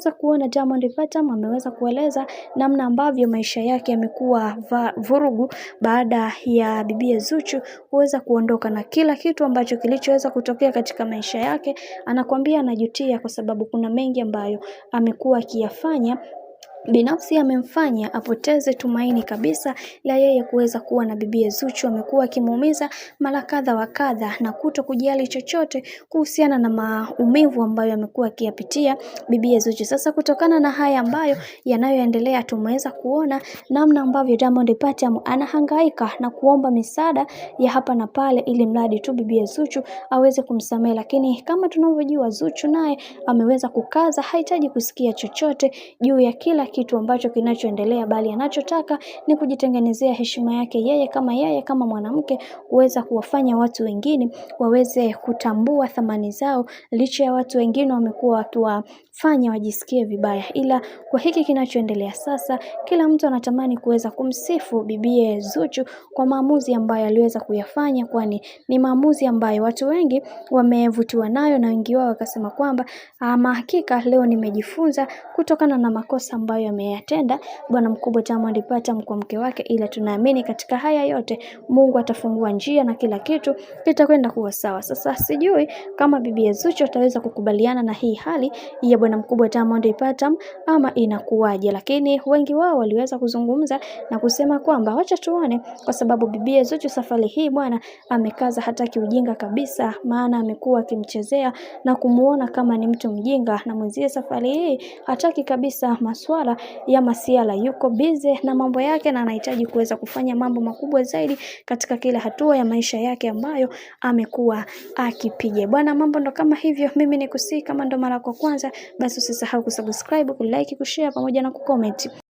tumeweza kuona Diamond Platnumz ameweza kueleza namna ambavyo maisha yake yamekuwa vurugu baada ya bibi Zuchu kuweza kuondoka, na kila kitu ambacho kilichoweza kutokea katika maisha yake anakuambia anajutia kwa sababu kuna mengi ambayo amekuwa akiyafanya binafsi amemfanya apoteze tumaini kabisa la yeye kuweza kuwa na bibi Zuchu. Amekuwa akimuumiza mara kadha wa kadha na kujali chochote kuhusiana na maumivu ambayo amekuwa akiyapitia bibi Zuchu. Sasa kutokana na haya ambayo yanayoendelea, tumeweza kuona namna ambavyo Diamond Platnumz anahangaika na kuomba misaada ya hapa na pale ili mradi tu bibi Zuchu aweze kumsamehe, lakini kama tunavyojua Zuchu naye ameweza kukaza, hahitaji kusikia chochote juu ya kila kitu ambacho kinachoendelea, bali anachotaka ni kujitengenezea heshima yake yeye kama mwanamke, uweza kuwafanya watu wengine waweze kutambua thamani zao, licha ya watu wengine wamekuwa wakiwafanya wajisikie vibaya. Ila kwa hiki kinachoendelea sasa, kila mtu anatamani kuweza kumsifu bibi Zuchu kwa maamuzi ambayo aliweza kuyafanya, kwani ni maamuzi ambayo watu wengi wamevutiwa nayo, na wengi wao wakasema kwamba hakika leo nimejifunza kutokana na makosa ambayo ameyatenda bwana mkubwa Diamond Platnumz kwa mke wake. Ila tunaamini katika haya yote Mungu atafungua njia na kila kitu kitakwenda kuwa sawa. Sasa sijui kama bibi Zuchu ataweza kukubaliana na hii hali ya bwana mkubwa Diamond Platnumz ama inakuwaje, lakini wengi wao waliweza kuzungumza na kusema kwamba wacha tuone, kwa sababu bibi Zuchu safari hii bwana amekaza, hataki ujinga kabisa, maana amekuwa akimchezea na kumuona kama ni mtu mjinga, na mwenzie safari hii hataki kabisa maswala ya masiala, yuko busy na mambo yake na anahitaji kuweza kufanya mambo makubwa zaidi katika kila hatua ya maisha yake ambayo amekuwa akipiga bwana. Mambo ndo kama hivyo. Mimi nikusii, kama ndo mara kwa kwanza basi usisahau kusubscribe, kulike, kushare pamoja na kucomment.